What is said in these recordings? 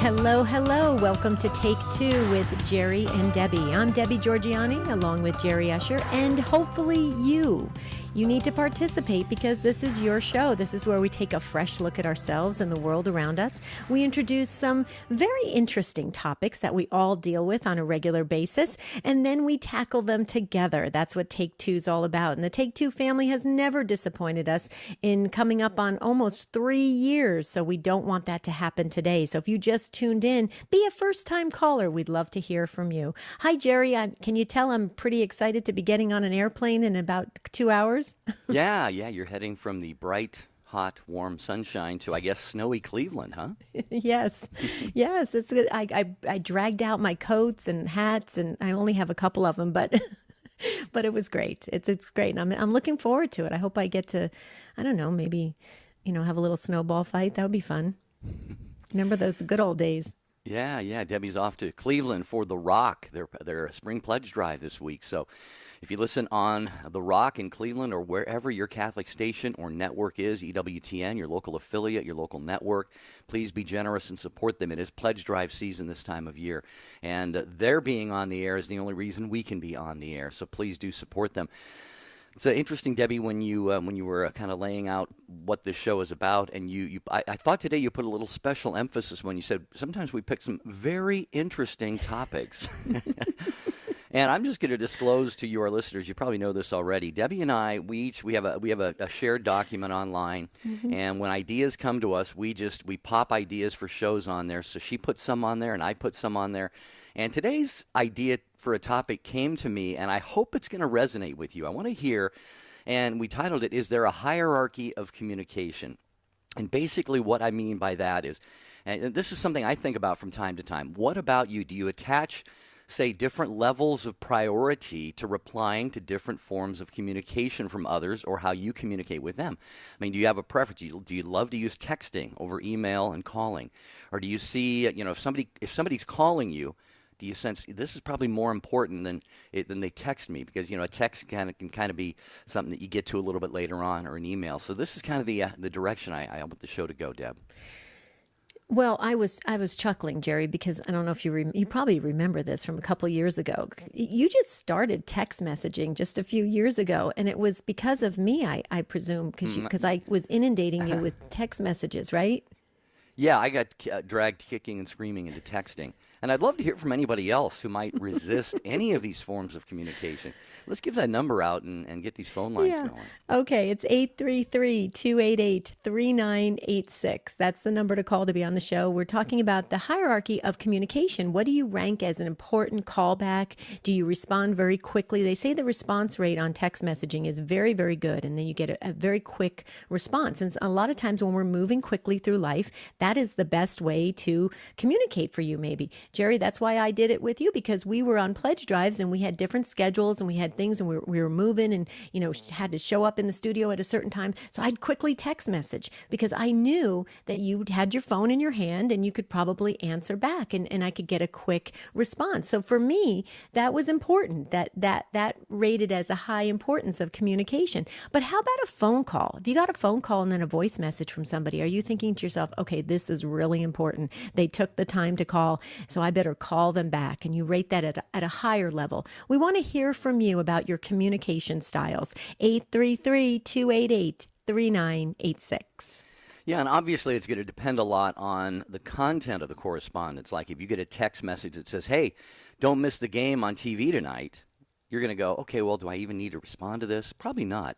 Hello, hello. Welcome to Take Two with Jerry and Debbie. I'm Debbie Georgiani along with Jerry Usher and hopefully you. You need to participate because this is your show. This is where we take a fresh look at ourselves and the world around us. We introduce some very interesting topics that we all deal with on a regular basis, and then we tackle them together. That's what Take Two is all about. And the Take Two family has never disappointed us in coming up on almost 3 years, so we don't want that to happen today. So if you just tuned in, be a first-time caller. We'd love to hear from you. Hi, Jerry. Can you tell I'm pretty excited to be getting on an airplane in about 2 hours? Yeah, you're heading from the bright, hot, warm sunshine to, I guess, snowy Cleveland, huh? Yes, it's good. I dragged out my coats and hats, and I only have a couple of them, but but it was great. It's great, and I'm looking forward to it. I hope I get to, I don't know, maybe, have a little snowball fight. That would be fun. Remember those good old days? Yeah. Debbie's off to Cleveland for The Rock, their spring pledge drive this week. So if you listen on The Rock in Cleveland or wherever your Catholic station or network is, EWTN, your local affiliate, your local network, please be generous and support them. It is pledge drive season this time of year. And their being on the air is the only reason we can be on the air. So please do support them. It's interesting, Debbie, when you were kind of laying out what this show is about, and I thought today you put a little special emphasis when you said sometimes we pick some very interesting topics. And I'm just going to disclose to your listeners, you probably know this already. Debbie and I, we have a shared document online, and when ideas come to us, we pop ideas for shows on there. So she put some on there, and I put some on there. And today's idea for a topic came to me, and I hope it's going to resonate with you. I want to hear, and we titled it, "Is There a Hierarchy of Communication?" And basically what I mean by that is, and this is something I think about from time to time, what about you? Do you attach, say, different levels of priority to replying to different forms of communication from others or how you communicate with them? I mean, do you have a preference? Do you love to use texting over email and calling? Or do you see, if somebody's calling you, do you sense this is probably more important than they text me? Because, a text can be something that you get to a little bit later on, or an email. So this is kind of the direction I want the show to go, Deb. Well, I was chuckling, Jerry, because I don't know if you probably remember this from a couple years ago. You just started text messaging just a few years ago, and it was because of me, I presume, because I was inundating you with text messages, right? Yeah, I got dragged kicking and screaming into texting. And I'd love to hear from anybody else who might resist any of these forms of communication. Let's give that number out and get these phone lines going. Okay, it's 833-288-3986. That's the number to call to be on the show. We're talking about the hierarchy of communication. What do you rank as an important callback? Do you respond very quickly? They say the response rate on text messaging is very, very good, and then you get a very quick response. And a lot of times when we're moving quickly through life, that is the best way to communicate for you, maybe. Jerry, that's why I did it with you, because we were on pledge drives and we had different schedules and we had things and we were moving and, had to show up in the studio at a certain time. So I'd quickly text message because I knew that you had your phone in your hand and you could probably answer back and I could get a quick response. So for me, that was important, that rated as a high importance of communication. But how about a phone call? If you got a phone call and then a voice message from somebody, are you thinking to yourself, okay, this is really important. They took the time to call, so I better call them back. And you rate that at a higher level. We want to hear from you about your communication styles. 833-288-3986. Yeah, and obviously it's going to depend a lot on the content of the correspondence. Like if you get a text message that says, hey, don't miss the game on TV tonight, you're going to go, okay, well, do I even need to respond to this? Probably not.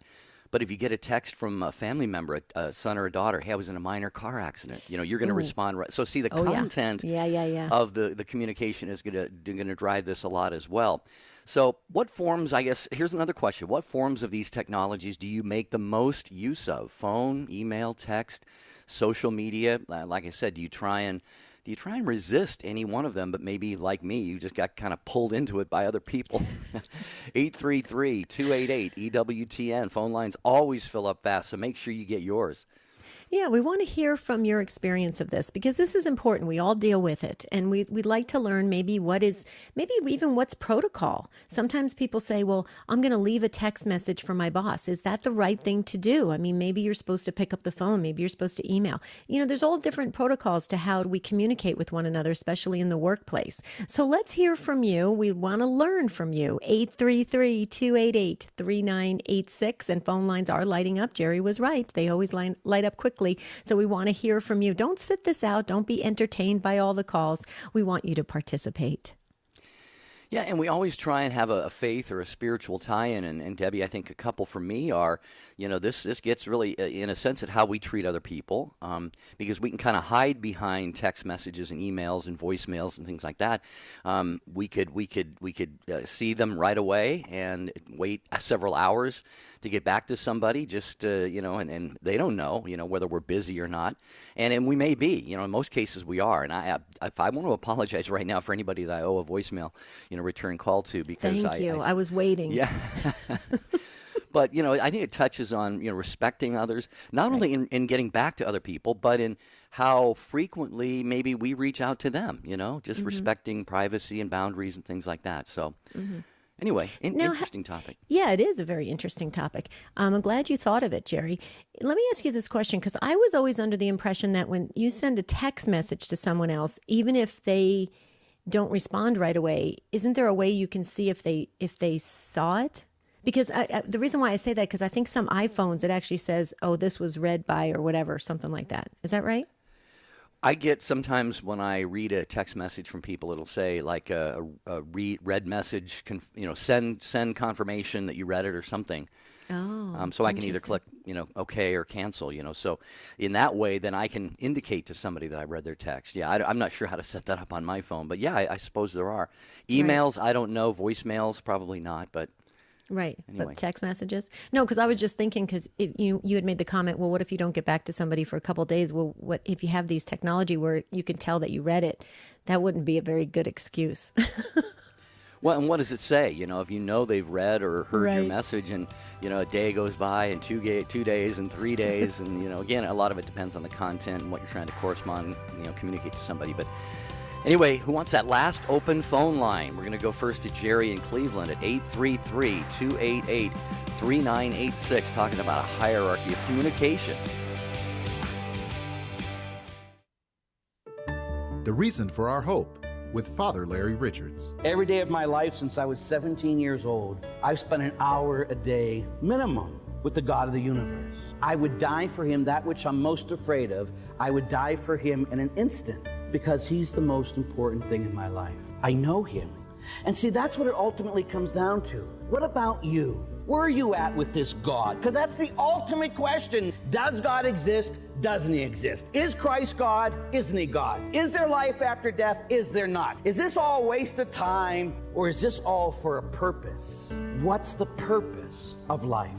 But if you get a text from a family member, a son or a daughter, hey, I was in a minor car accident, you're going to respond right. So see, the content of the communication is going to drive this a lot as well. So what forms, I guess, here's another question. What forms of these technologies do you make the most use of? Phone, email, text, social media? Like I said, do you try and resist any one of them, but maybe like me, you just got kind of pulled into it by other people? 833-288-EWTN. Phone lines always fill up fast, so make sure you get yours. Yeah, we want to hear from your experience of this because this is important. We all deal with it. And we'd like to learn maybe maybe even what's protocol. Sometimes people say, well, I'm going to leave a text message for my boss. Is that the right thing to do? I mean, maybe you're supposed to pick up the phone. Maybe you're supposed to email. There's all different protocols to how we communicate with one another, especially in the workplace. So let's hear from you. We want to learn from you. 833-288-3986. And phone lines are lighting up. Jerry was right. They always light up quickly. So we want to hear from you. Don't sit this out. Don't be entertained by all the calls. We want you to participate. Yeah, and we always try and have a faith or a spiritual tie-in. And Debbie, I think a couple for me are, this gets really, in a sense, at how we treat other people, because we can kind of hide behind text messages and emails and voicemails and things like that. We could see them right away and wait several hours to get back to somebody, just and they don't know, whether we're busy or not, and we may be, in most cases we are. And if I want to apologize right now for anybody that I owe a voicemail, return call to, because Thank you. I was waiting. Yeah. But, I think it touches on, respecting others, not only in getting back to other people, but in how frequently maybe we reach out to them, just respecting privacy and boundaries and things like that. So anyway, interesting topic. Yeah, it is a very interesting topic. I'm glad you thought of it, Jerry. Let me ask you this question, because I was always under the impression that when you send a text message to someone else, even if they don't respond right away, isn't there a way you can see if they saw it? Because the reason why I say that, because I think some iPhones, it actually says, oh, this was read by or whatever, something like that. Is that right? I get sometimes when I read a text message from people, it'll say like a read message, send confirmation that you read it or something. Oh, so I can either click, OK or cancel, So in that way, then I can indicate to somebody that I read their text. Yeah, I'm not sure how to set that up on my phone. But yeah, I suppose there are. Emails, right. I don't know. Voicemails, probably not. But right. Anyway. But text messages? No, because I was just thinking, because you had made the comment, well, what if you don't get back to somebody for a couple of days? Well, what if you have these technology where you can tell that you read it? That wouldn't be a very good excuse. Well, and what does it say? If they've read or heard right. your message, and a day goes by, and 2 days, and 3 days, and again, a lot of it depends on the content and what you're trying to correspond, communicate to somebody. But anyway, who wants that last open phone line? We're going to go first to Jerry in Cleveland at 833-288-3986, talking about a hierarchy of communication. The reason for our hope, with Father Larry Richards. Every day of my life since I was 17 years old, I've spent an hour a day minimum with the God of the universe. I would die for him, that which I'm most afraid of. I would die for him in an instant, because he's the most important thing in my life. I know him. And see, that's what it ultimately comes down to. What about you? Where are you at with this God? Because that's the ultimate question. Does God exist? Doesn't he exist? Is Christ God? Isn't he God? Is there life after death? Is there not? Is this all a waste of time, or is this all for a purpose? What's the purpose of life?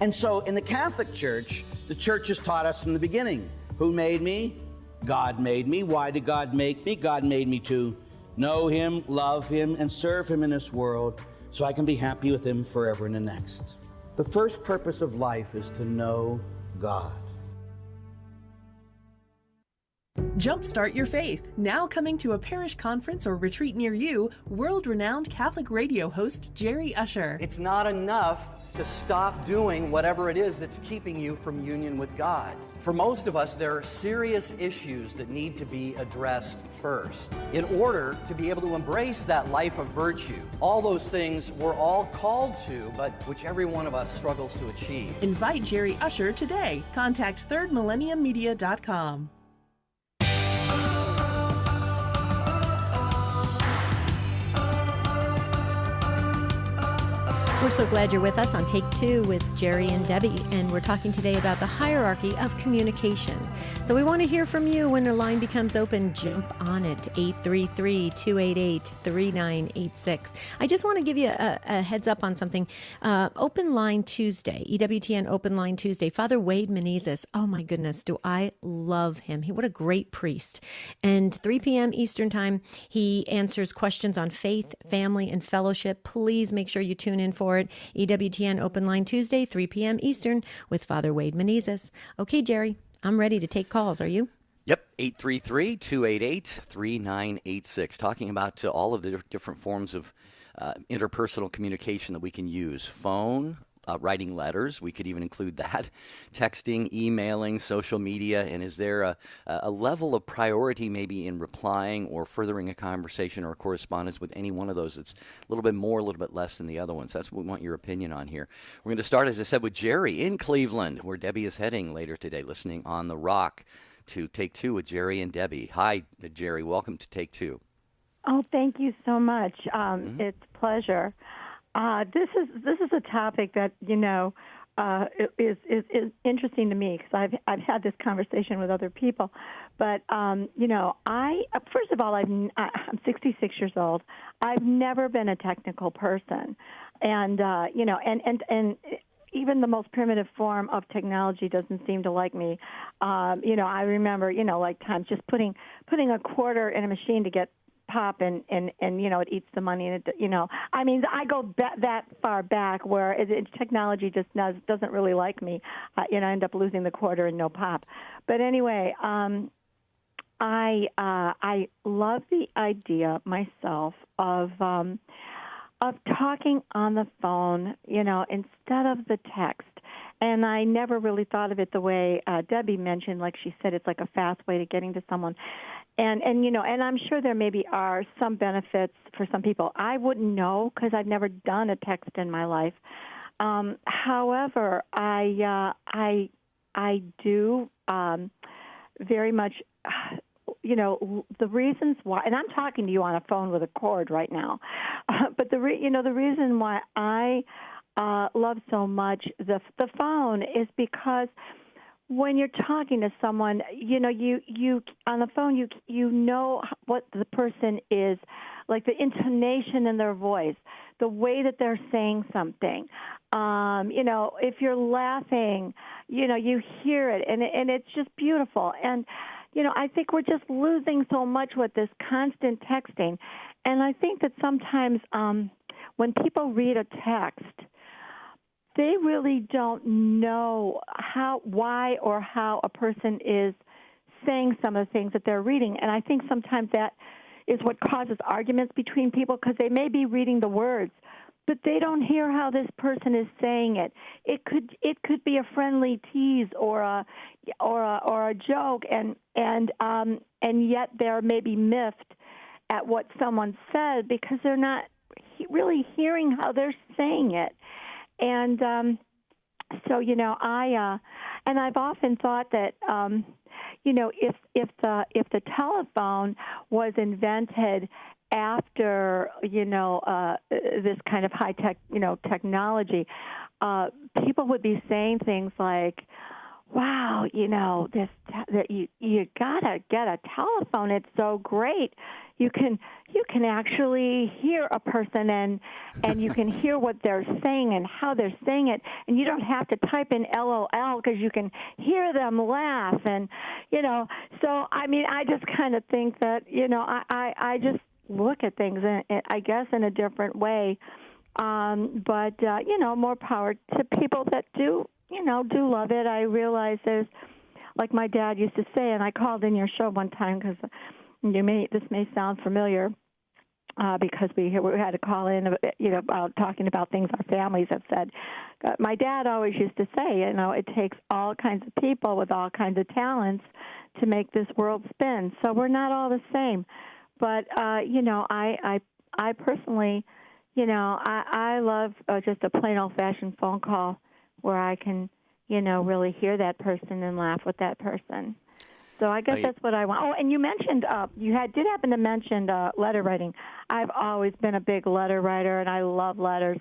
And so in the Catholic Church, the church has taught us from the beginning, who made me? God made me. Why did God make me? God made me to know him, love him, and serve him in this world, so I can be happy with him forever in the next. The first purpose of life is to know God. Jumpstart your faith. Now coming to a parish conference or retreat near you, world-renowned Catholic radio host Jerry Usher. It's not enough to stop doing whatever it is that's keeping you from union with God. For most of us, there are serious issues that need to be addressed first in order to be able to embrace that life of virtue. All those things we're all called to, but which every one of us struggles to achieve. Invite Jerry Usher today. Contact thirdmillenniummedia.com. We're so glad you're with us on Take Two with Jerry and Debbie, and we're talking today about the hierarchy of communication. So we want to hear from you when the line becomes open. Jump on it, 833-288-3986. I just want to give you a heads up on something. Open Line Tuesday, EWTN Open Line Tuesday. Father Wade Menezes, oh my goodness, do I love him. What a great priest. And 3 p.m. Eastern Time, he answers questions on faith, family, and fellowship. Please make sure you tune in for it. EWTN Open Line Tuesday, 3 p.m. Eastern with Father Wade Menezes. Okay, Jerry, I'm ready to take calls. Are you? Yep, 833-288-3986. Talking about all of the different forms of interpersonal communication that we can use. Phone, writing letters, we could even include that. Texting, emailing, social media. And is there a level of priority maybe in replying or furthering a conversation or a correspondence with any one of those that's a little bit more, a little bit less than the other ones? That's what we want your opinion on here. We're going to start, as I said, with Jerry in Cleveland, where Debbie is heading later today, listening on The Rock to Take Two with Jerry and Debbie. Hi, Jerry. Welcome to Take Two. Oh, thank you so much. It's a pleasure. This is a topic that is interesting to me because I've had this conversation with other people. But I first of all I'm 66 years old. I've never been a technical person, and even the most primitive form of technology doesn't seem to like me. I remember, like times just putting a quarter in a machine to get pop and it eats the money and I go that far back where technology just doesn't really like me. I end up losing the quarter and no pop. But anyway, I love the idea myself of talking on the phone, instead of the text. And I never really thought of it the way Debbie mentioned. Like she said, it's like a fast way to getting to someone. And I'm sure there maybe are some benefits for some people. I wouldn't know because I've never done a text in my life. However, I do very much, the reasons why, and I'm talking to you on a phone with a cord right now, but the reason why I love so much the phone is because when you're talking to someone, you on the phone, you know what the person is, like the intonation in their voice, the way that they're saying something. If you're laughing, you hear it, and it's just beautiful. And, I think we're just losing so much with this constant texting. And I think that sometimes when people read a text, they really don't know why or how a person is saying some of the things that they're reading. And I think sometimes that is what causes arguments between people because they may be reading the words, but they don't hear how this person is saying it. It could be a friendly tease or a joke, and yet they're maybe miffed at what someone said because they're not really hearing how they're saying it. And I've often thought that if the telephone was invented after this kind of high tech technology, people would be saying things like, wow, that you gotta get a telephone. It's so great. You can actually hear a person and you can hear what they're saying and how they're saying it, and you don't have to type in LOL because you can hear them laugh. And so I just kind of think that I just look at things I guess in a different way. But more power to people that do love it. I realize there's, like my dad used to say, and I called in your show one time because this may sound familiar because we had to call in, about talking about things our families have said. My dad always used to say, it takes all kinds of people with all kinds of talents to make this world spin. So we're not all the same. But, I personally, I love just a plain old-fashioned phone call where I can, really hear that person and laugh with that person. So I guess that's what I want. Oh, and you mentioned, did happen to mention letter writing. I've always been a big letter writer, and I love letters.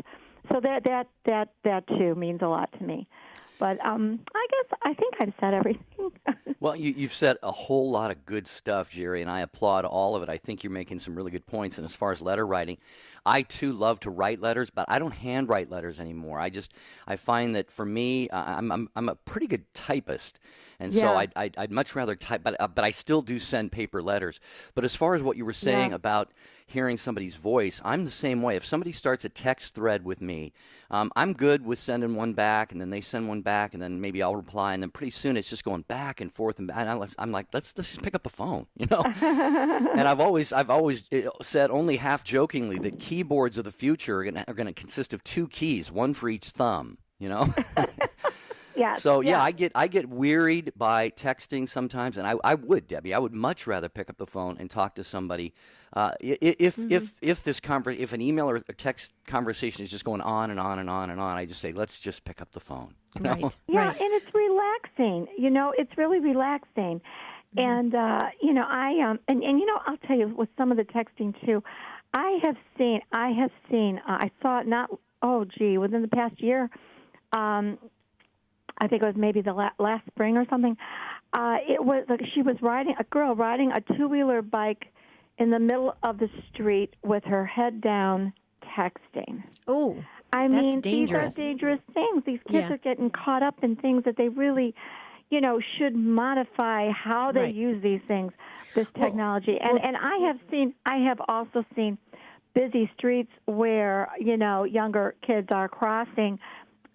So that too means a lot to me. But I think I've said everything. Well, you've said a whole lot of good stuff, Jerry, and I applaud all of it. I think you're making some really good points. And as far as letter writing, I, too, love to write letters, but I don't handwrite letters anymore. I find that for me, I'm a pretty good typist, and so I'd much rather type, but I still do send paper letters. But as far as what you were saying about hearing somebody's voice. I'm the same way. If somebody starts a text thread with me, I'm good with sending one back, and then they send one back, and then maybe I'll reply, and then pretty soon it's just going back and forth, and I'm like, let's just pick up the phone, you know. And I've always said, only half jokingly, that keyboards of the future are going to consist of 2 keys, one for each thumb, you know. Yeah. So I get wearied by texting sometimes, and I would, Debbie, I would much rather pick up the phone and talk to somebody. If an email or a text conversation is just going on and on and on and on, I just say, let's just pick up the phone. You know? Right. Yeah, Right. and it's relaxing. You know, it's really relaxing. And you know, and you know, I'll tell you with some of the texting too. I saw it within the past year. I think it was maybe the last spring or something. It was she was a girl riding a 2-wheeler bike in the middle of the street with her head down, texting. Oh, I that's mean, dangerous. these are dangerous things. These kids Yeah. are getting caught up in things that they really, you know, should modify how they Right. use these things, this technology. And I have also seen busy streets where, you know, younger kids are crossing.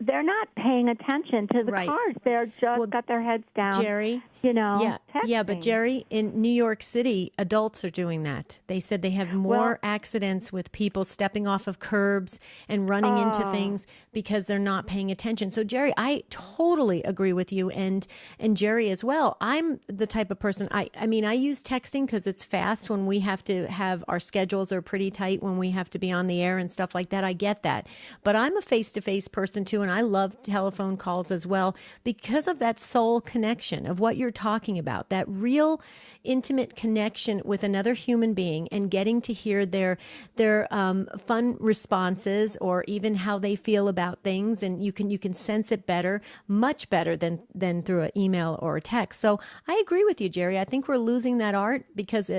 They're not paying attention to the Right. cars. They're just got their heads down. Jerry, you know, yeah, but texting. Jerry, in New York City, adults are doing that. They said they have more accidents with people stepping off of curbs and running into things because they're not paying attention. So, Jerry, I totally agree with you, and Jerry as well. I'm the type of person. I mean, I use texting because it's fast when we have to have our schedules are pretty tight when we have to be on the air and stuff like that. I get that, but I'm a face-to-face person too, and I love telephone calls as well because of that soul connection of what you're talking about, that real intimate connection with another human being and getting to hear their fun responses or even how they feel about things, and you can sense it better, much better than through an email or a text. So I agree with you, Jerry. I think we're losing that art because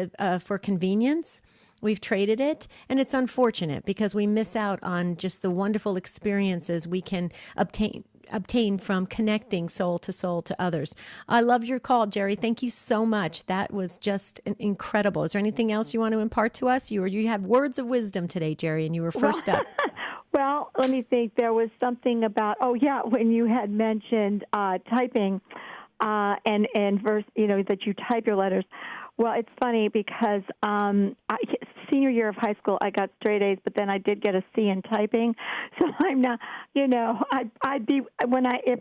for convenience. We've traded it, and it's unfortunate because we miss out on just the wonderful experiences we can obtain from connecting soul to others. I loved your call, Jerry. Thank you so much. That was just incredible. Is there anything else you want to impart to us? You have words of wisdom today, Jerry, and you were first up. Well, let me think. There was something about, when you had mentioned typing and verse, you know, that you type your letters. Well, it's funny because senior year of high school, I got straight A's, but then I did get a C in typing. So I'm not, you know, if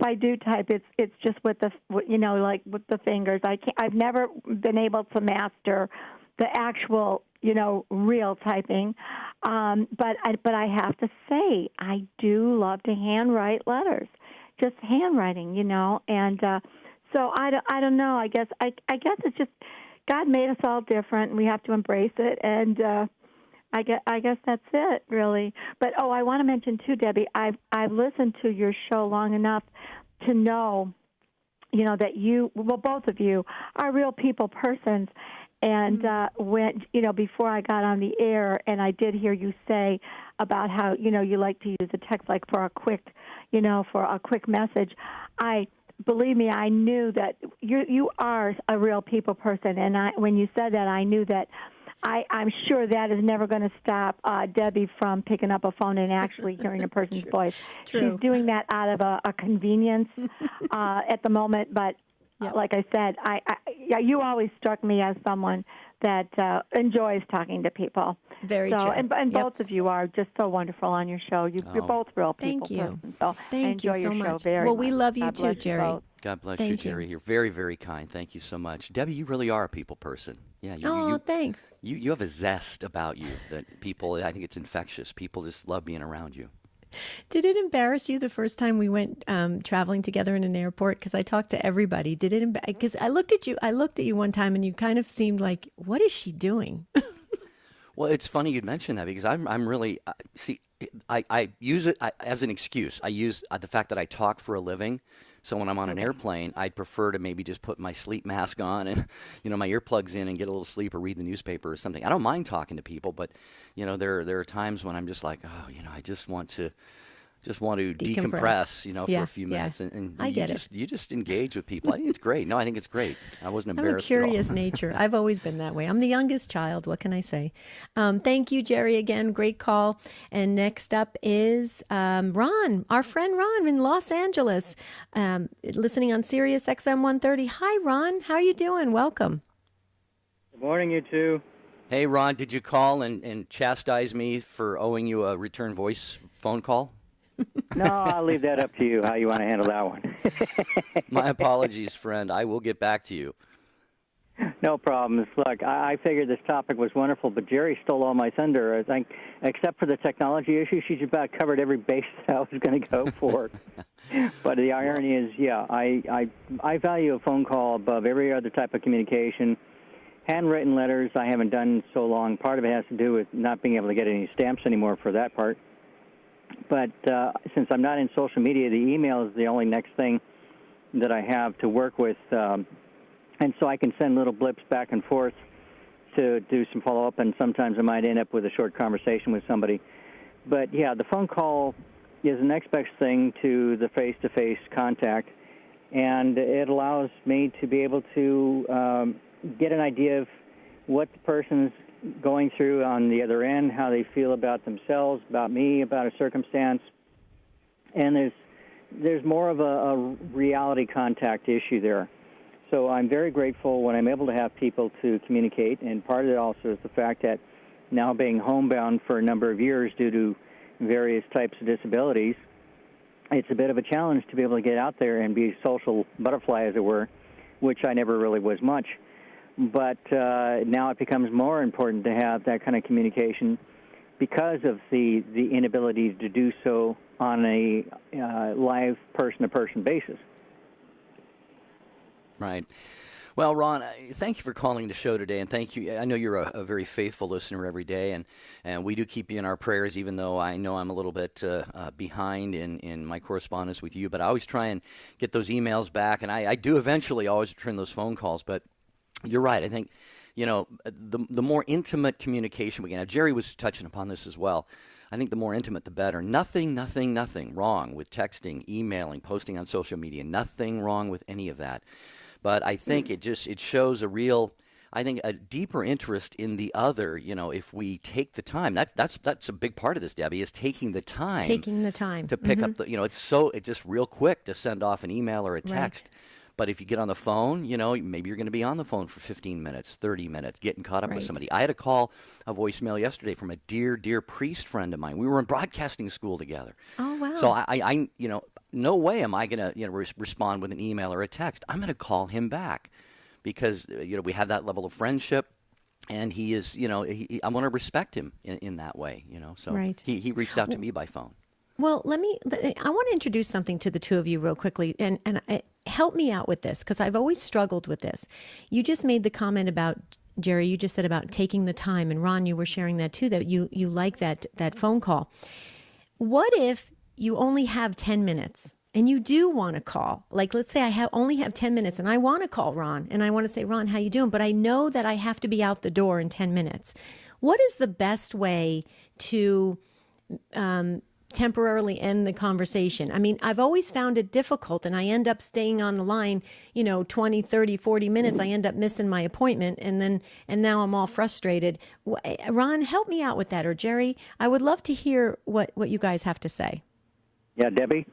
I do type, it's just with the, you know, like with the fingers. I've never been able to master the actual, you know, real typing. But I have to say, I do love to handwrite letters, just handwriting, you know, and so I don't know. I guess it's just. God made us all different, and we have to embrace it. And I guess that's it, really. But I want to mention too, Debbie. I've listened to your show long enough to know, you know, that both of you are real people persons. And when before I got on the air, and I did hear you say about how you like to use a text like for a quick message. Believe me, I knew that you are a real people person, and when you said that, I knew that. I'm sure that is never going to stop Debbie from picking up a phone and actually hearing a person's voice. True. She's doing that out of a convenience at the moment, but like I said, you always struck me as someone that enjoys talking to people. Very true. And both of you are just so wonderful on your show. You're both real people. Thank you. Person, so Thank I enjoy you so your show much. very Well, much. we love you God too, bless you Jerry. both. God bless Thank you, you. Jerry. You're very, very kind. Thank you so much. Debbie, you really are a people person. Yeah. Thanks. You have a zest about you that people, I think it's infectious. People just love being around you. Did it embarrass you the first time we went traveling together in an airport? Because I talked to everybody. Did it? Because I looked at you one time, and you kind of seemed like, "What is she doing?" Well, it's funny you'd mention that because I'm really I use it as an excuse. I use the fact that I talk for a living. So when I'm on an airplane, I'd prefer to maybe just put my sleep mask on and, my earplugs in and get a little sleep or read the newspaper or something. I don't mind talking to people, but, there are times when I'm just like, I just want to just want to Decompress. decompress, for a few minutes, and I get it. You just engage with people. I think it's great. No, I think it's great. I wasn't I'm a embarrassed at all. curious nature. I've always been that way. I'm the youngest child. What can I say? Thank you, Jerry, again. Great call. And next up is Ron, our friend Ron in Los Angeles, listening on Sirius XM 130. Hi, Ron. How are you doing? Welcome. Good morning, you two. Hey, Ron, did you call and chastise me for owing you a return voice phone call? No, I'll leave that up to you, how you want to handle that one. My apologies, friend. I will get back to you. No problems. Look, I figured this topic was wonderful, but Jerry stole all my thunder. I think, except for the technology issue, she's about covered every base that I was going to go for. But the irony is, I value a phone call above every other type of communication. Handwritten letters I haven't done so long. Part of it has to do with not being able to get any stamps anymore for that part. But since I'm not in social media, the email is the only next thing that I have to work with. And so I can send little blips back and forth to do some follow-up, and sometimes I might end up with a short conversation with somebody. But, yeah, the phone call is the next best thing to the face-to-face contact, and it allows me to be able to get an idea of what the person's going through on the other end, how they feel about themselves, about me, about a circumstance. And there's more of a reality contact issue there. So I'm very grateful when I'm able to have people to communicate, and part of it also is the fact that now being homebound for a number of years due to various types of disabilities, it's a bit of a challenge to be able to get out there and be a social butterfly, as it were, which I never really was much. But now it becomes more important to have that kind of communication because of the inability to do so on a live person-to-person basis. Right. Well, Ron, thank you for calling the show today, and thank you. I know you're a very faithful listener every day, and we do keep you in our prayers, even though I know I'm a little bit behind in my correspondence with you. But I always try and get those emails back, and I do eventually always return those phone calls. But you're right. I think, the more intimate communication we can have. Jerry was touching upon this as well. I think the more intimate, the better. Nothing wrong with texting, emailing, posting on social media. Nothing wrong with any of that. But I think it shows a deeper interest in the other. If we take the time, that's a big part of this, Debbie, is taking the time. To pick up the, it's just real quick to send off an email or a text. Right. But if you get on the phone, maybe you're going to be on the phone for 15 minutes, 30 minutes, getting caught up with somebody. I had a voicemail yesterday from a dear, dear priest friend of mine. We were in broadcasting school together. Oh, wow. So I no way am I going to respond with an email or a text. I'm going to call him back because we have that level of friendship, and he is I want to respect him in that way. So he reached out to me by phone. Well, I want to introduce something to the two of you real quickly, and help me out with this, because I've always struggled with this. You just made the comment about, Jerry, you just said about taking the time, and Ron, you were sharing that too, that you like that phone call. What if you only have 10 minutes and you do want to call? Like, let's say I only have 10 minutes and I want to call Ron and I want to say, Ron, how you doing? But I know that I have to be out the door in 10 minutes. What is the best way to temporarily end the conversation? I mean, I've always found it difficult, and I end up staying on the line, 20, 30, 40 minutes. I end up missing my appointment, and now I'm all frustrated. Ron, help me out with that. Or Jerry, I would love to hear what you guys have to say. Yeah, Debbie,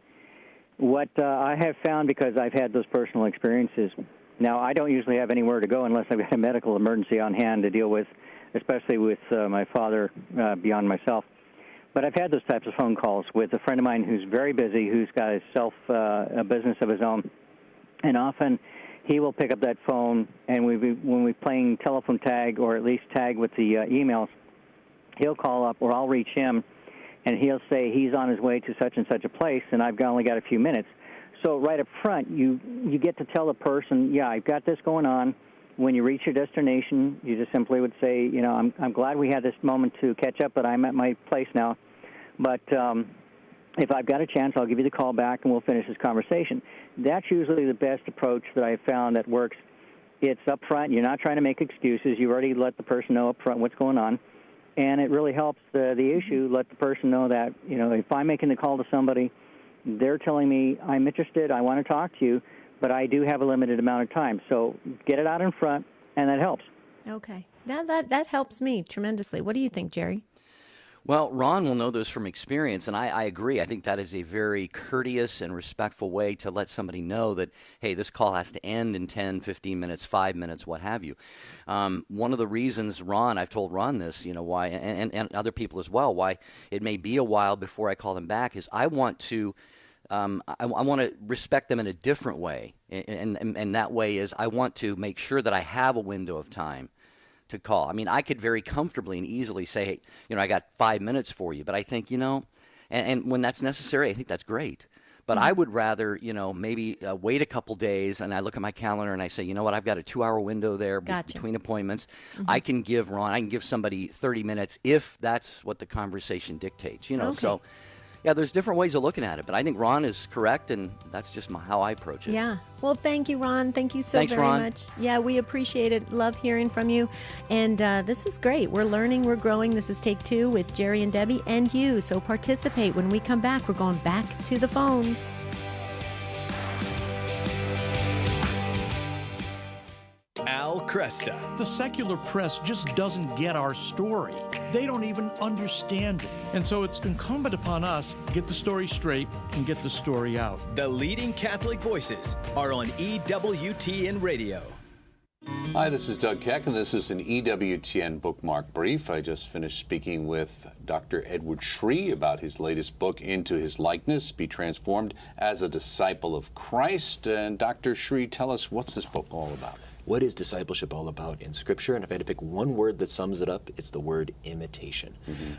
what I have found, because I've had those personal experiences, now I don't usually have anywhere to go unless I've got a medical emergency on hand to deal with, especially with my father beyond myself. But I've had those types of phone calls with a friend of mine who's very busy, who's got a business of his own, and often he will pick up that phone, and when we're playing telephone tag, or at least tag with the emails, he'll call up, or I'll reach him, and he'll say he's on his way to such and such a place, and I've only got a few minutes. So right up front, you get to tell the person, yeah, I've got this going on. When you reach your destination, you just simply would say, I'm glad we had this moment to catch up, but I'm at my place now. But if I've got a chance, I'll give you the call back, and we'll finish this conversation. That's usually the best approach that I've found that works. It's up front. You're not trying to make excuses. You've already let the person know up front what's going on. and it really helps the issue. Let the person know that, if I'm making the call to somebody, they're telling me, I'm interested, I want to talk to you, but I do have a limited amount of time. So get it out in front, and that helps. Okay. That helps me tremendously. What do you think, Jerry? Well, Ron will know this from experience, and I agree. I think that is a very courteous and respectful way to let somebody know that, hey, this call has to end in 10, 15 minutes, 5 minutes, what have you. One of the reasons, I've told Ron this, why, and other people as well, why it may be a while before I call them back is I want to I want to respect them in a different way, and that way is I want to make sure that I have a window of time to call. I mean, I could very comfortably and easily say, hey, I got 5 minutes for you, but I think, and when that's necessary, I think that's great. But I would rather, maybe wait a couple days, and I look at my calendar and I say, you know what, I've got a 2-hour window there between appointments. I can give somebody 30 minutes if that's what the conversation dictates, Okay. So. Yeah, there's different ways of looking at it, but I think Ron is correct, and that's just how I approach it. Yeah. Well, thank you, Ron. Thank you so Thanks, very Ron. much. Yeah, we appreciate it. Love hearing from you. And this is great. We're learning. We're growing. This is Take Two with Jerry and Debbie and you. So participate. When we come back, we're going back to the phones. Al Cresta. The secular press just doesn't get our story. They don't even understand it. And so it's incumbent upon us to get the story straight and get the story out. The leading Catholic voices are on EWTN Radio. Hi, this is Doug Keck, and this is an EWTN bookmark brief. I just finished speaking with Dr. Edward Shree about his latest book, Into His Likeness, Be Transformed as a Disciple of Christ. And Dr. Shree, tell us, what's this book all about? What is discipleship all about in Scripture? And if I had to pick one word that sums it up, it's the word imitation.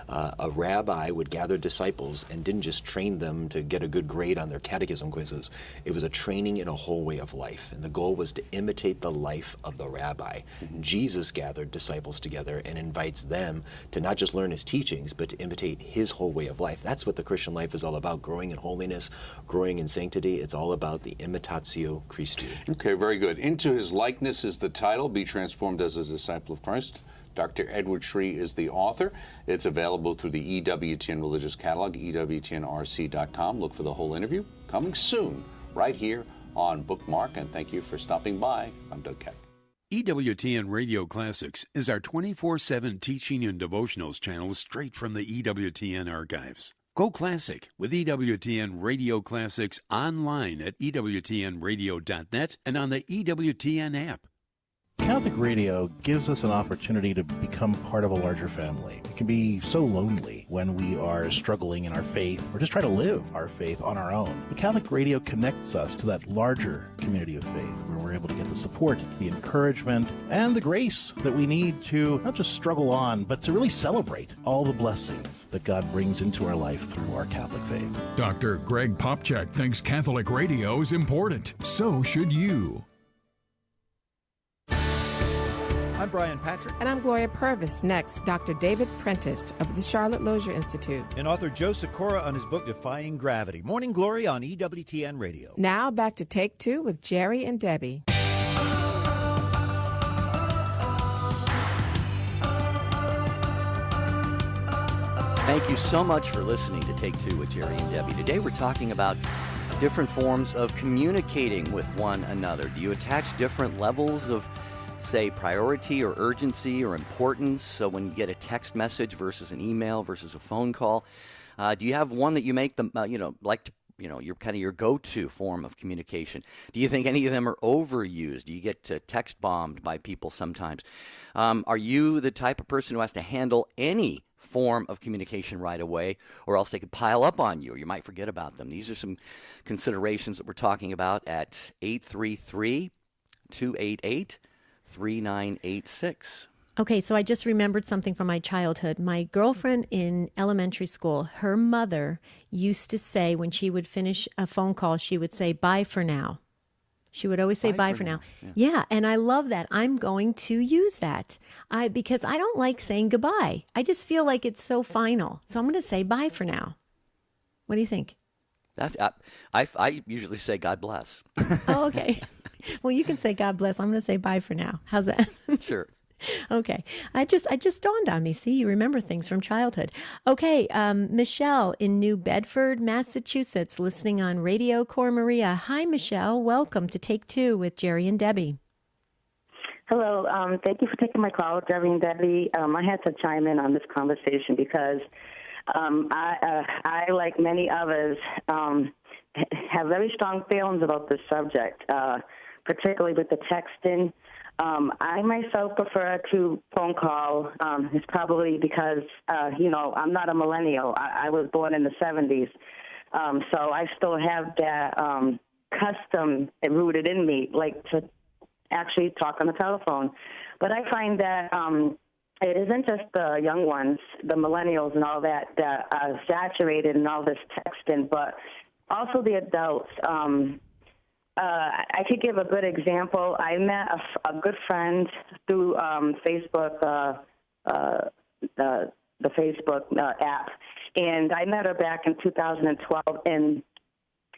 A rabbi would gather disciples and didn't just train them to get a good grade on their catechism quizzes. It was a training in a whole way of life. And the goal was to imitate the life of the rabbi. Jesus gathered disciples together and invites them to not just learn his teachings, but to imitate his whole way of life. That's what the Christian life is all about, growing in holiness, growing in sanctity. It's all about the imitatio Christi. Okay, very good. Into His Likeness is the title, Be Transformed as a Disciple of Christ. Dr. Edward Shree is the author. It's available through the EWTN Religious Catalog, EWTNRC.com. Look for the whole interview coming soon, right here on Bookmark. And thank you for stopping by. I'm Doug Keck. EWTN Radio Classics is our 24/7 teaching and devotionals channel straight from the EWTN archives. Go Classic with EWTN Radio Classics online at EWTNradio.net and on the EWTN app. Catholic radio gives us an opportunity to become part of a larger family. It can be so lonely when we are struggling in our faith or just try to live our faith on our own. But Catholic radio connects us to that larger community of faith where we're able to get the support, the encouragement, and the grace that we need to not just struggle on, but to really celebrate all the blessings that God brings into our life through our Catholic faith. Dr. Greg Popchak thinks Catholic radio is important. So should you. I'm Brian Patrick. And I'm Gloria Purvis. Next, Dr. David Prentice of the Charlotte Lozier Institute. And author Joe Sikora on his book, Defying Gravity. Morning Glory on EWTN Radio. Now back to Take Two with Jerry and Debbie. Thank you so much for listening to Take Two with Jerry and Debbie. Today we're talking about different forms of communicating with one another. Do you attach different levels of, say, priority or urgency or importance? So when you get a text message versus an email versus a phone call, do you have one that you make them, your kind of your go-to form of communication? Do you think any of them are overused? Do you get text bombed by people sometimes? Are you the type of person who has to handle any form of communication right away, or else they could pile up on you, or you might forget about them? These are some considerations that we're talking about at 833-288-3986. Okay, so I just remembered something from my childhood. My girlfriend in elementary school, her mother used to say when she would finish a phone call, she would say, "Bye for now." She would always say, bye for now. Yeah, and I love that. I'm going to use that because I don't like saying goodbye. I just feel like it's so final. So I'm going to say bye for now. What do you think? I usually say God bless. Oh, okay. Well, you can say God bless. I'm going to say bye for now. How's that? Sure. Okay. I just dawned on me. See, you remember things from childhood. Okay. Michelle in New Bedford, Massachusetts, listening on Radio Cor Maria. Hi, Michelle. Welcome to Take Two with Jerry and Debbie. Hello. Thank you for taking my call, Jerry and Debbie. I had to chime in on this conversation because I, like many others, have very strong feelings about this subject, particularly with the texting. I myself prefer to phone call. It's probably because, I'm not a millennial. I was born in the 70s. So I still have that custom rooted in me, like to actually talk on the telephone. But I find that it isn't just the young ones, the millennials and all that are saturated in all this texting, but also the adults. I could give a good example. I met a good friend through Facebook, the Facebook app, and I met her back in 2012, and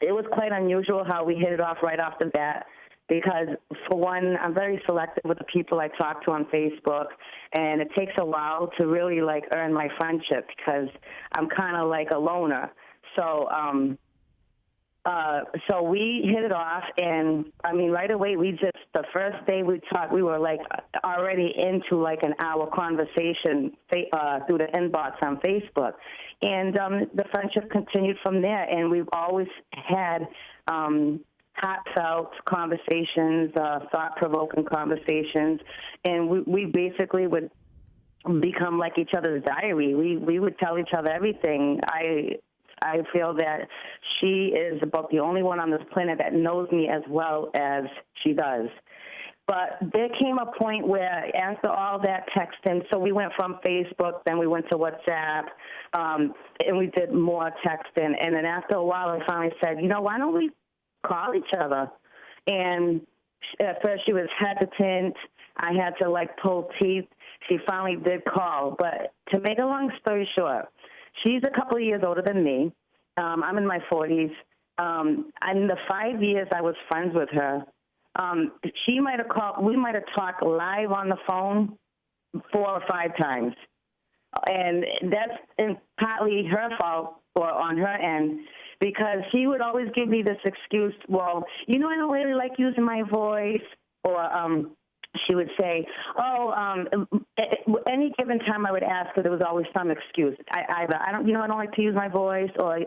it was quite unusual how we hit it off right off the bat. Because, for one, I'm very selective with the people I talk to on Facebook, and it takes a while to really, earn my friendship because I'm kind of like a loner. So we hit it off, and, right away, the first day we talked, we were, already into, an hour conversation through the inbox on Facebook. And the friendship continued from there, and we've always had heartfelt conversations, thought-provoking conversations, and we basically would become like each other's diary. We would tell each other everything. I feel that she is about the only one on this planet that knows me as well as she does. But there came a point where after all that texting, so we went from Facebook, then we went to WhatsApp, and we did more texting. And then after a while, I finally said, why don't we call each other? And at first she was hesitant. I had to pull teeth. She finally did call. But to make a long story short, she's a couple of years older than me. I'm in my 40s. In the 5 years I was friends with her, she might have called. We might have talked live on the phone 4 or 5 times. And that's partly her fault or on her end, because she would always give me this excuse, well, I don't really like using my voice, or she would say, any given time I would ask her, there was always some excuse. I don't like to use my voice, or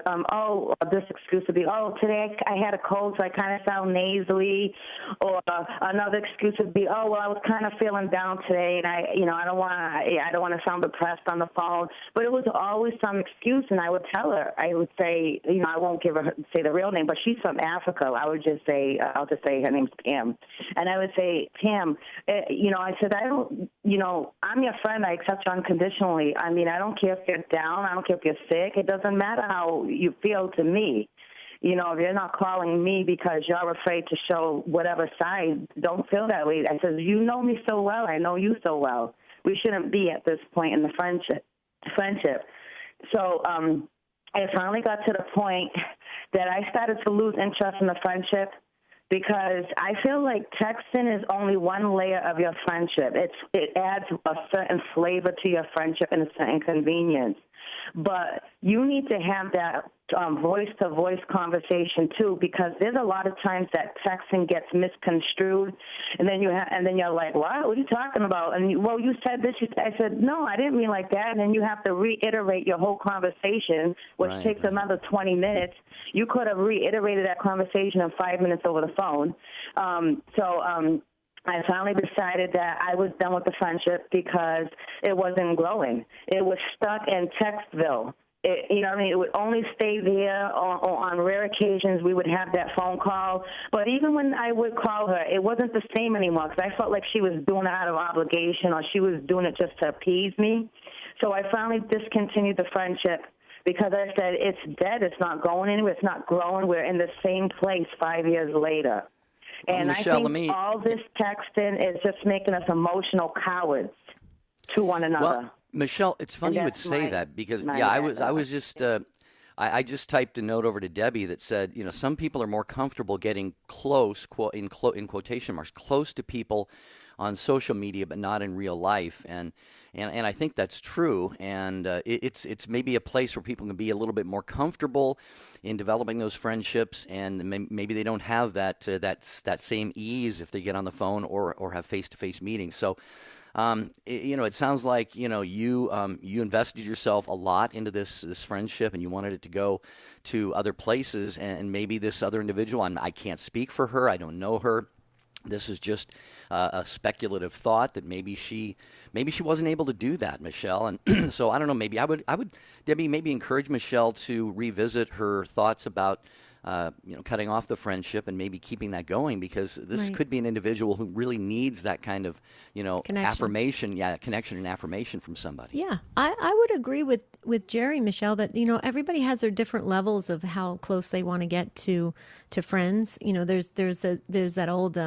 this excuse would be, today I had a cold, so I kind of sound nasally, or another excuse would be, I was kind of feeling down today, and I don't want to sound depressed on the phone. But it was always some excuse, and I would tell her, I would say, I won't say the real name, but she's from Africa. I'll just say her name's Pam, and I would say, Pam, I said, I'm your friend. I accept you unconditionally. I don't care if you're down. I don't care if you're sick. It doesn't matter how you feel to me. If you're not calling me because you're afraid to show whatever side, don't feel that way. I said, you know me so well. I know you so well. We shouldn't be at this point in the friendship. So I finally got to the point that I started to lose interest in the friendship, because I feel like texting is only one layer of your friendship. It adds a certain flavor to your friendship and a certain convenience. But you need to have that voice-to-voice conversation too, because there's a lot of times that texting gets misconstrued, and then you're like, what are you talking about? And you said this. I said, no, I didn't mean like that. And then you have to reiterate your whole conversation, which takes another 20 minutes. You could have reiterated that conversation in 5 minutes over the phone. I finally decided that I was done with the friendship because it wasn't growing. It was stuck in Textville. It would only stay there. On rare occasions, we would have that phone call. But even when I would call her, it wasn't the same anymore, because I felt like she was doing it out of obligation, or she was doing it just to appease me. So I finally discontinued the friendship, because I said, it's dead. It's not going anywhere. It's not growing. We're in the same place 5 years later. And Michelle, I think all this texting is just making us emotional cowards to one another. Well, Michelle, it's funny you would say that, because I I just typed a note over to Debbie that said, some people are more comfortable getting close, in quotation marks, close to people on social media, but not in real life. And I think that's true. And it's maybe a place where people can be a little bit more comfortable in developing those friendships, and maybe they don't have that same ease if they get on the phone or have face-to-face meetings. So. It sounds like you invested yourself a lot into this friendship, and you wanted it to go to other places. And maybe this other individual, I can't speak for her, I don't know her. This is just a speculative thought that maybe she wasn't able to do that, Michelle. And so I don't know. Maybe I would Debbie, maybe encourage Michelle to revisit her thoughts about. Cutting off the friendship and maybe keeping that going, because this could be an individual who really needs that kind of, connection. Affirmation, connection and affirmation from somebody. Yeah, I would agree with Jerry, Michelle, that, everybody has their different levels of how close they want to get to friends. There's that old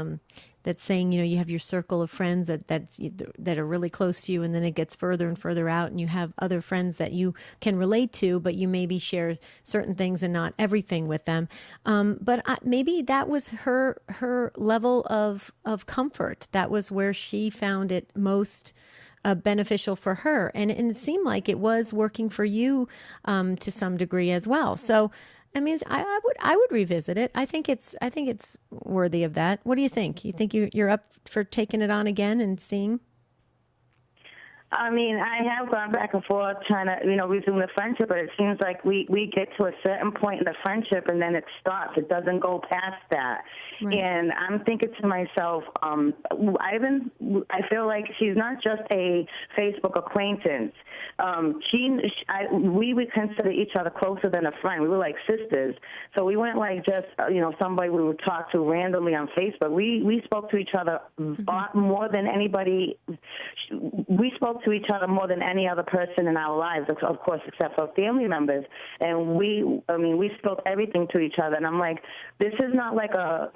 that's saying, you have your circle of friends that are really close to you, and then it gets further and further out, and you have other friends that you can relate to, but you maybe share certain things and not everything with them. But maybe that was her level of comfort. That was where she found it most beneficial for her, and it seemed like it was working for you to some degree as well. So. I mean, I would revisit it. I think it's worthy of that. What do you think? You think you're up for taking it on again and seeing? I mean, I have gone back and forth trying to, resume the friendship, but it seems like we get to a certain point in the friendship and then it stops. It doesn't go past that. Right. And I'm thinking to myself, I feel like she's not just a Facebook acquaintance. We would consider each other closer than a friend. We were like sisters. So we weren't like just, somebody we would talk to randomly on Facebook. We spoke to each other more than anybody. We spoke to each other more than any other person in our lives, of course, except for family members. And we spoke everything to each other. And I'm like, this is not like a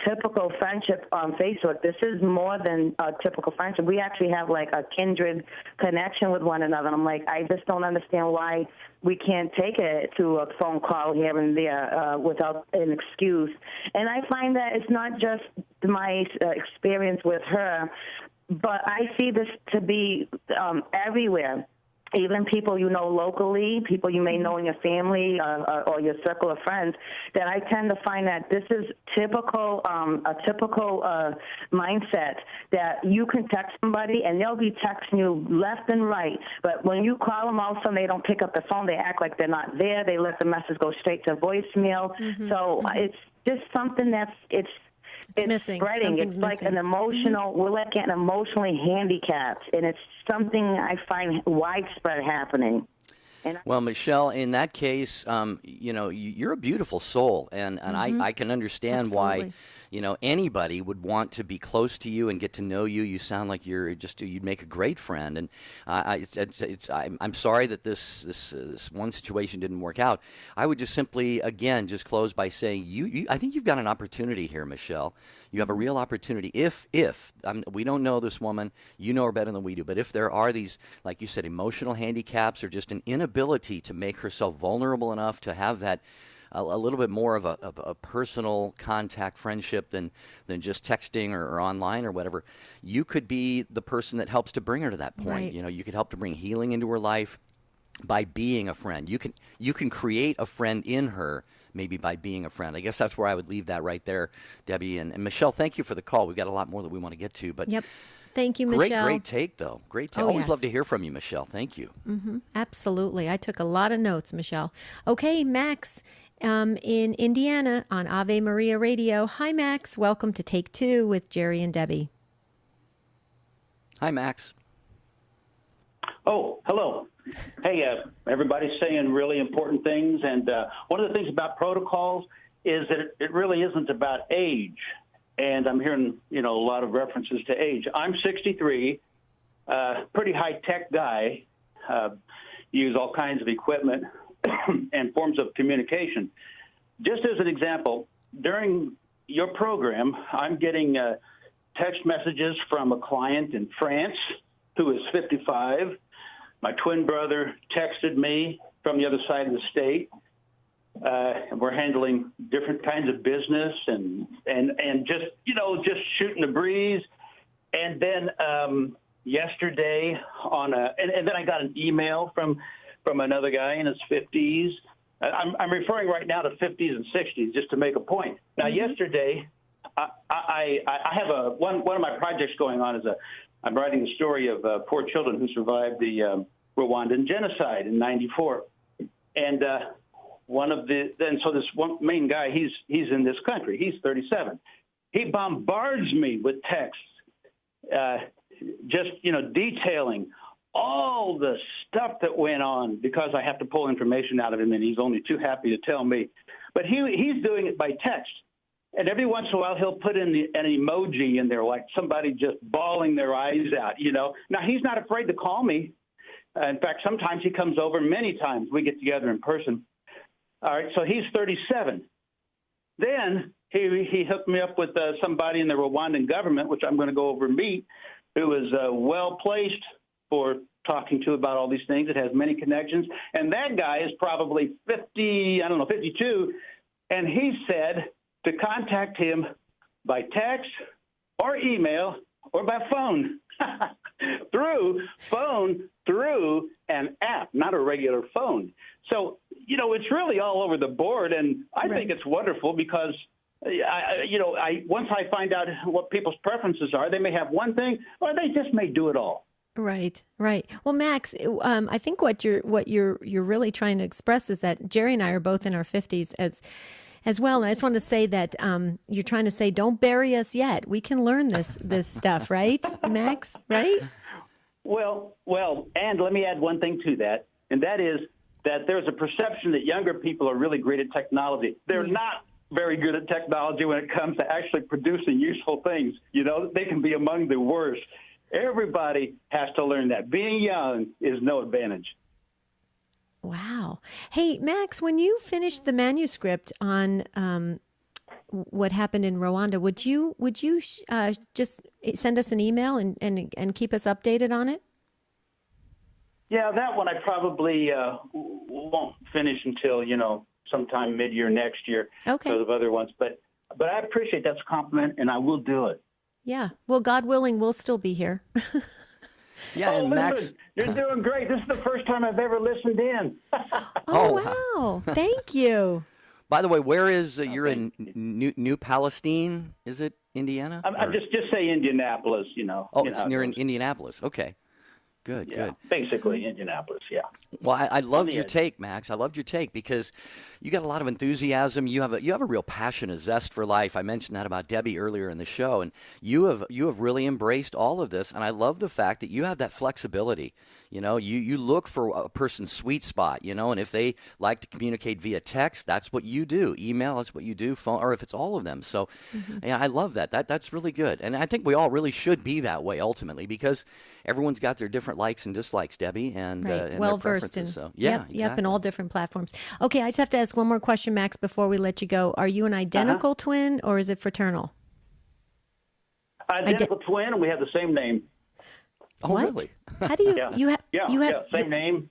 typical friendship on Facebook. This is more than a typical friendship. We actually have like a kindred connection with one another. And I'm like, I just don't understand why we can't take it to a phone call here and there without an excuse. And I find that it's not just my experience with her, but I see this to be everywhere. Even people locally, people you may know in your family or your circle of friends, that I tend to find that this is a typical mindset that you can text somebody and they'll be texting you left and right. But when you call them, all of a sudden they don't pick up the phone. They act like they're not there. They let the message go straight to voicemail. So it's just something it's missing. Spreading. Something's it's like missing. An emotional, we're like getting emotionally handicapped, and it's something I find widespread happening. Well, Michelle, in that case, you're a beautiful soul, and I can understand why, anybody would want to be close to you and get to know you. You sound like you'd make a great friend, and I'm sorry that this one situation didn't work out. I would just simply, again, just close by saying I think you've got an opportunity here, Michelle. You have a real opportunity. If we don't know this woman, you know her better than we do, but if there are these, like you said, emotional handicaps or just an inability to make herself vulnerable enough to have that a little bit more of a personal contact friendship than just texting or online or whatever, you could be the person that helps to bring her to that point. Right. You could help to bring healing into her life by being a friend. You can create a friend in her, maybe by being a friend. I guess that's where I would leave that right there, Debbie. And Michelle, thank you for the call. We've got a lot more that we want to get to. But yep. Thank you, Michelle. Great take, though. Great take. Always love to hear from you, Michelle. Thank you. Absolutely. I took a lot of notes, Michelle. Okay, Max in Indiana on Ave Maria Radio. Hi, Max. Welcome to Take Two with Jerry and Debbie. Hi, Max. Oh, hello. Hey, everybody's saying really important things, and one of the things about protocols is that it really isn't about age, and I'm hearing, a lot of references to age. I'm 63, pretty high-tech guy, use all kinds of equipment and forms of communication. Just as an example, during your program, I'm getting text messages from a client in France who is 55. My twin brother texted me from the other side of the state. And we're handling different kinds of business and just, just shooting the breeze. And then yesterday and then I got an email from another guy in his 50s. I'm referring right now to 50s and 60s just to make a point. Now, yesterday, I have one of my projects going on I'm writing the story of poor children who survived the Rwandan genocide in '94. And so this one main guy, he's in this country. He's 37. He bombards me with texts, just detailing all the stuff that went on because I have to pull information out of him, and he's only too happy to tell me. But he's doing it by text, and every once in a while he'll put in an emoji in there, like somebody just bawling their eyes out. Now he's not afraid to call me. In fact, sometimes he comes over. Many times we get together in person. All right, so he's 37. Then he hooked me up with somebody in the Rwandan government, which I'm going to go over and meet, who is well-placed for talking to about all these things. It has many connections. And that guy is probably 52, and he said to contact him by text or email or by phone. through an app, not a regular phone. So, it's really all over the board, and I think it's wonderful because, once I find out what people's preferences are, they may have one thing, or they just may do it all. Right. Well, Max, I think what you're really trying to express is that Jerry and I are both in our 50s as well. And I just want to say that you're trying to say, don't bury us yet. We can learn this stuff, right, Max? Right? Well, and let me add one thing to that, and that is that there's a perception that younger people are really great at technology. They're not very good at technology when it comes to actually producing useful things. They can be among the worst. Everybody has to learn that. Being young is no advantage. Wow. Hey, Max, when you finished the manuscript on what happened in Rwanda, would you just send us an email and keep us updated on it? Yeah, that one I probably won't finish until, sometime mid-year next year. Okay. Because of other ones. But I appreciate that's a compliment, and I will do it. Yeah. Well, God willing, we'll still be here. Yeah, and Max, you're doing great. This is the first time I've ever listened in. Wow. Thank you. By the way, where is you're in New Palestine? Is it Indiana? I'm just say Indianapolis. Oh, it's near Indianapolis. Okay. Good, yeah, good. Basically, Indianapolis, yeah. Well, I loved your take, Max. I loved your take because you got a lot of enthusiasm. You have a real passion, a zest for life. I mentioned that about Debbie earlier in the show, and you have really embraced all of this. And I love the fact that you have that flexibility. You look for a person's sweet spot. And if they like to communicate via text, that's what you do. Email, that's what you do. Phone, or if it's all of them. So, yeah, I love that. That's really good. And I think we all really should be that way ultimately because everyone's got their different likes and dislikes, Debbie, and well their versed in. So yeah, yep, exactly. in all different platforms. Okay, I just have to ask one more question, Max, before we let you go. Are you an identical twin or is it fraternal? Identical twin, and we have the same name. Oh, what? Really? How do you? You have same name.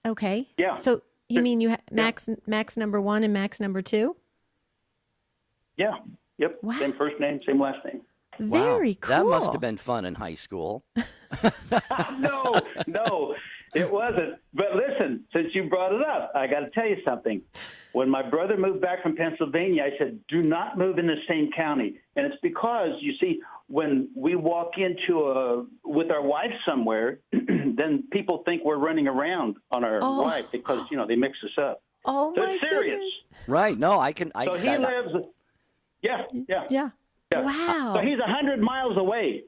Okay. Yeah. So you mean you have Max number 1 and Max number 2? Yeah. Yep. Wow. Same first name, same last name. Very cool. That must have been fun in high school. No, it wasn't. But listen, since you brought it up, I got to tell you something. When my brother moved back from Pennsylvania, I said, do not move in the same county. And it's because, you see, when we walk with our wife somewhere, then people think we're running around on our wife because, they mix us up. Oh, so my it's serious. goodness. Right. No, So he lives. Yeah. Wow. So he's 100 miles away.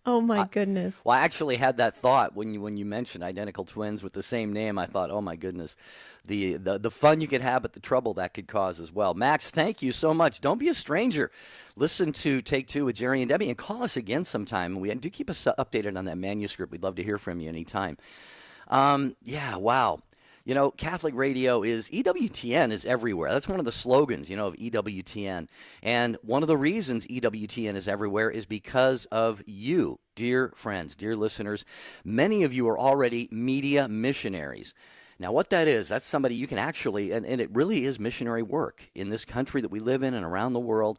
Oh my goodness. Well, I actually had that thought when you mentioned identical twins with the same name. I thought, oh my goodness, the fun you could have, but the trouble that could cause as well. Max, thank you so much. Don't be a stranger. Listen to Take Two with Jerry and Debbie, and call us again sometime. We do keep us updated on that manuscript. We'd love to hear from you anytime. Yeah, wow. You know, Catholic radio is, EWTN is everywhere. That's one of the slogans, of EWTN. And one of the reasons EWTN is everywhere is because of you, dear friends, dear listeners. Many of you are already media missionaries. Now, what that is, that's somebody you can actually, and it really is missionary work in this country that we live in and around the world.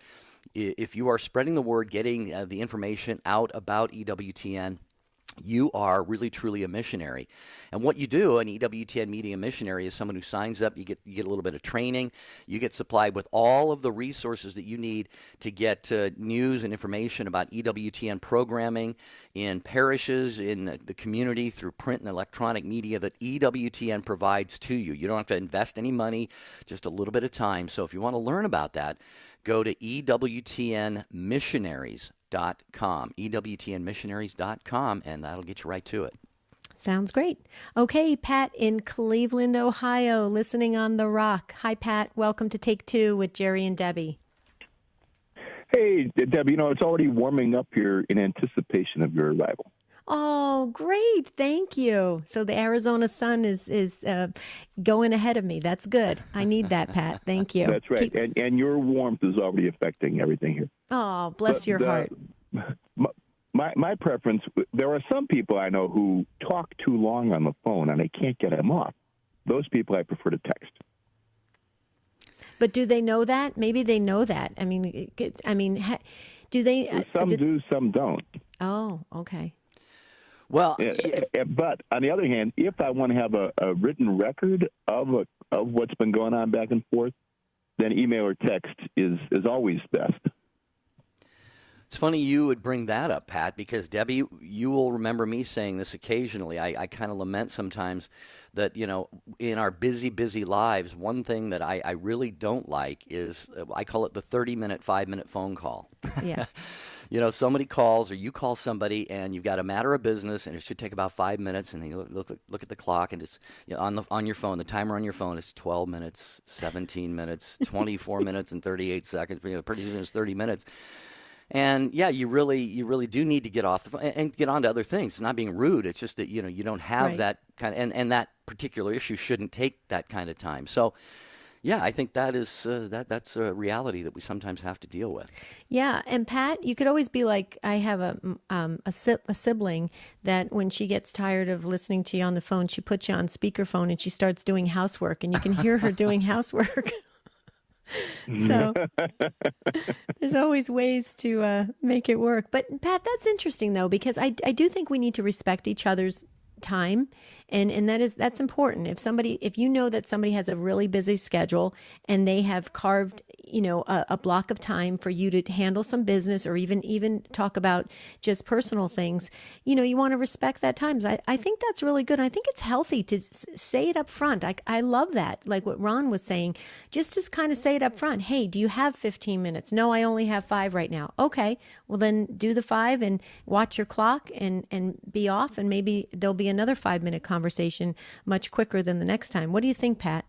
If you are spreading the word, getting the information out about EWTN, you are really, truly a missionary. And what you do, an EWTN media missionary, is someone who signs up. You get a little bit of training. You get supplied with all of the resources that you need to get news and information about EWTN programming in parishes, in the community, through print and electronic media that EWTN provides to you. You don't have to invest any money, just a little bit of time. So if you want to learn about that, go to EWTNmissionaries.com. EWTNmissionaries.com, and that'll get you right to it. Sounds great. Okay, Pat in Cleveland, Ohio, listening on The Rock. Hi, Pat. Welcome to Take Two with Jerry and Debbie. Hey, Debbie, it's already warming up here in anticipation of your arrival. Oh, great. Thank you. So the Arizona sun is going ahead of me. That's good. I need that, Pat. Thank you. That's right. And your warmth is already affecting everything here. Oh, bless your heart. My preference, there are some people I know who talk too long on the phone and I can't get them off. Those people I prefer to text. But do they know that? Maybe they know that. Do they? Some do, some don't. Oh, okay. Well, but on the other hand, if I want to have a written record of what's been going on back and forth, then email or text is always best. It's funny you would bring that up, Pat, because Debbie, you will remember me saying this occasionally. I kind of lament sometimes that, in our busy lives, one thing that I really don't like is, I call it the 30-minute, 5-minute phone call. Yeah. Somebody calls or you call somebody and you've got a matter of business and it should take about 5 minutes, and you look at the clock and it's on your phone, the timer on your phone is 12 minutes, 17 minutes, 24 minutes and 38 seconds. Pretty soon it's 30 minutes. And yeah, you really do need to get off the phone and get on to other things. It's not being rude. It's just that you don't have right. that kind of, and that particular issue shouldn't take that kind of time. So yeah, I think that is that's a reality that we sometimes have to deal with. Yeah, and Pat, you could always be like, I have a sibling that when she gets tired of listening to you on the phone, she puts you on speakerphone and she starts doing housework, and you can hear her doing housework. So there's always ways to make it work. But Pat, that's interesting though, because I do think we need to respect each other's time, and that's important. If you know that somebody has a really busy schedule and they have carved a block of time for you to handle some business or even talk about just personal things, you want to respect that time. I think that's really good. I think it's healthy to say it up front. I love that, like what Ron was saying, just to kind of say it up front. Hey, do you have 15 minutes? No, I only have 5 right now. Okay, well then do the 5 and watch your clock and be off, and maybe there'll be another 5-minute conversation much quicker than the next time. What do you think, Pat?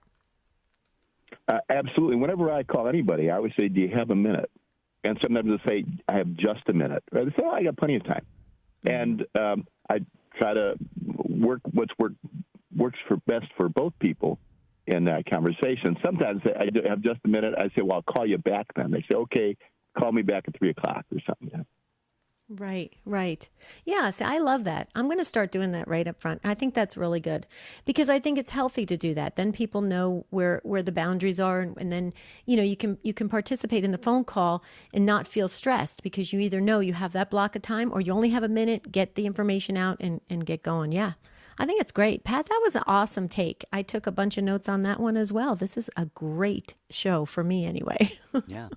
Absolutely. Whenever I call anybody, I always say, do you have a minute? And sometimes they'll say, I have just a minute. Or they say, I got plenty of time. And I try to work works for best for both people in that conversation. Sometimes I have just a minute. I say, well, I'll call you back then. They say, okay, call me back at 3 o'clock or something. Yeah. Right. Yeah, see, I love that. I'm going to start doing that right up front. I think that's really good because I think it's healthy to do that. Then people know where the boundaries are, and then you can participate in the phone call and not feel stressed because you either know you have that block of time or you only have a minute, get the information out and get going. Yeah. I think it's great. Pat, that was an awesome take. I took a bunch of notes on that one as well. This is a great show for me anyway. Yeah.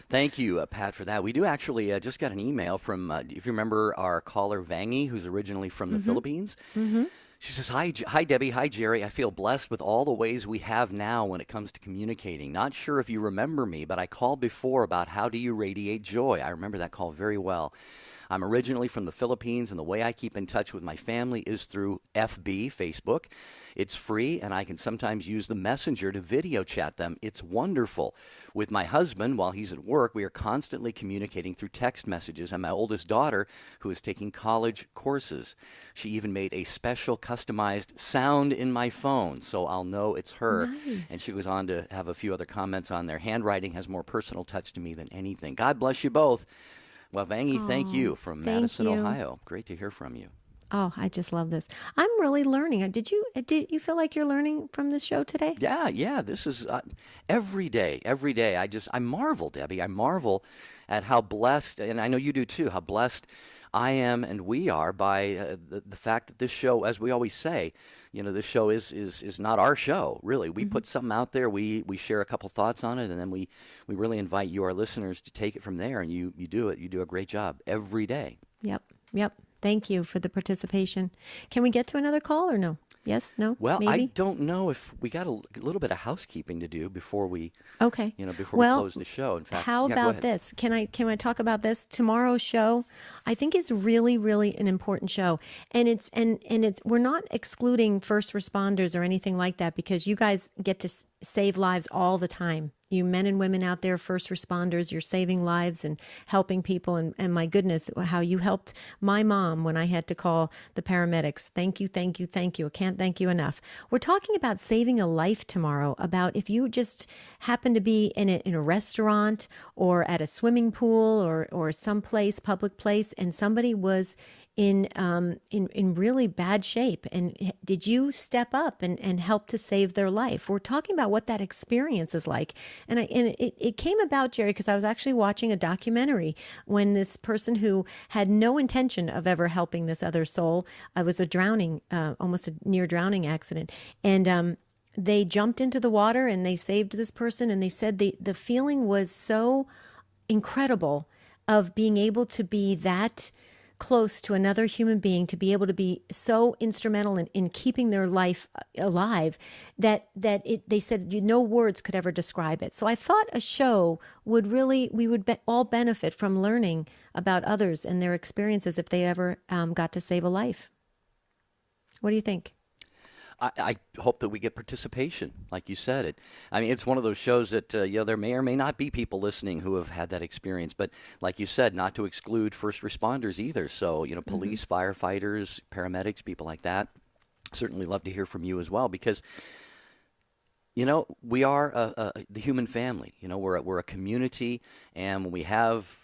Thank you, Pat, for that. We do actually just got an email from, if you remember, our caller, Vangi, who's originally from the Philippines. Mm-hmm. She says, hi, Debbie. Hi, Jerry. I feel blessed with all the ways we have now when it comes to communicating. Not sure if you remember me, but I called before about how do you radiate joy. I remember that call very well. I'm originally from the Philippines, and the way I keep in touch with my family is through FB, Facebook. It's free, and I can sometimes use the messenger to video chat them. It's wonderful. With my husband, while he's at work, we are constantly communicating through text messages, and my oldest daughter, who is taking college courses. She even made a special customized sound in my phone, so I'll know it's her. Nice. And she was on to have a few other comments on there. Handwriting has more personal touch to me than anything. God bless you both. Well, Vangie, thank you from Madison, Ohio. Great to hear from you. Oh, I just love this. I'm really learning. Did you feel like you're learning from this show today? Yeah. This is every day. I marvel, Debbie. I marvel at how blessed, and I know you do too, how blessed I am and we are by the fact that this show, as we always say, this show is not our show, really. We put something out there, we share a couple thoughts on it, and then we really invite you, our listeners, to take it from there, and you do it. You do a great job every day. Yep. Thank you for the participation. Can we get to another call or no? Yes? No? Well, maybe? I don't know if we got a little bit of housekeeping to do before we before we close the show. In fact, how about this? Can I talk about this? Tomorrow's show, I think, is really, really an important show. And it's we're not excluding first responders or anything like that, because you guys get to save lives all the time. You men and women out there, first responders, you're saving lives and helping people. And my goodness, how you helped my mom when I had to call the paramedics. Thank you. I can't thank you enough. We're talking about saving a life tomorrow, about if you just happen to be in a restaurant or at a swimming pool or someplace, public place, and somebody was in really bad shape, and did you step up and help to save their life? We're talking about what that experience is like, and it came about, Jerry, because I was actually watching a documentary when this person who had no intention of ever helping this other soul, was a drowning, almost a near drowning accident, and they jumped into the water and they saved this person, and they said the feeling was so incredible of being able to be that close to another human being, to be able to be so instrumental in keeping their life alive, that they said no words could ever describe it. So I thought a show would really, we would all benefit from learning about others and their experiences if they ever got to save a life. What do you think? I hope that we get participation, like you said. It's one of those shows that there may or may not be people listening who have had that experience. But like you said, not to exclude first responders either. So, police, firefighters, paramedics, people like that. Certainly love to hear from you as well, because we are the human family. We're a community, and when we have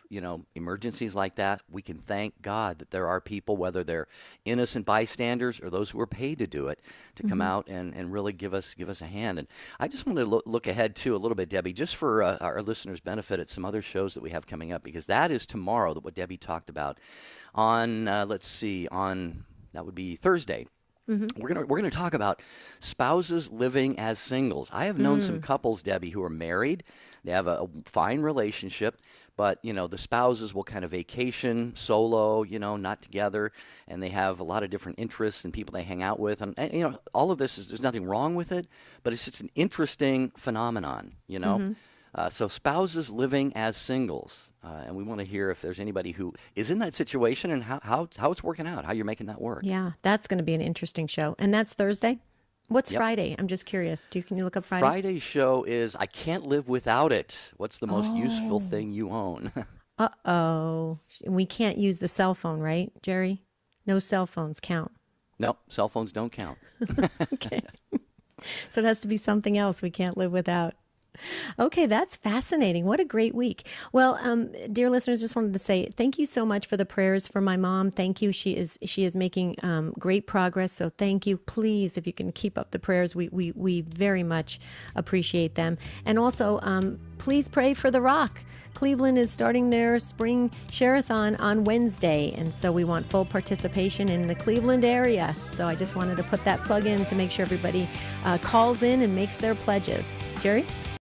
emergencies like that, we can thank God that there are people, whether they're innocent bystanders or those who are paid to do it, to come out and really give us a hand. And I just want to look ahead too a little bit, Debbie, just for our listeners' benefit, at some other shows that we have coming up, because that is tomorrow, that what Debbie talked about on that would be Thursday. We're gonna talk about spouses living as singles. I have known some couples, Debbie, who are married. They have a fine relationship, but the spouses will kind of vacation solo, not together, and they have a lot of different interests and people they hang out with, and all of this there's nothing wrong with it, but it's just an interesting phenomenon, So spouses living as singles, and we want to hear if there's anybody who is in that situation and how it's working out, how you're making that work. Yeah, that's going to be an interesting show. And that's Thursday? What's Friday? I'm just curious. Can you look up Friday? Friday's show is I Can't Live Without It. What's the most useful thing you own? Uh-oh. We can't use the cell phone, right, Jerry? No cell phones count. No, cell phones don't count. Okay. So it has to be something else we can't live without. Okay, that's fascinating. What a great week. Well, dear listeners, just wanted to say thank you so much for the prayers for my mom. Thank you. She is making great progress. So thank you. Please, if you can keep up the prayers, we very much appreciate them. And also, please pray for The Rock. Cleveland is starting their spring share-a-thon on Wednesday, and so we want full participation in the Cleveland area. So I just wanted to put that plug in to make sure everybody calls in and makes their pledges. Jerry?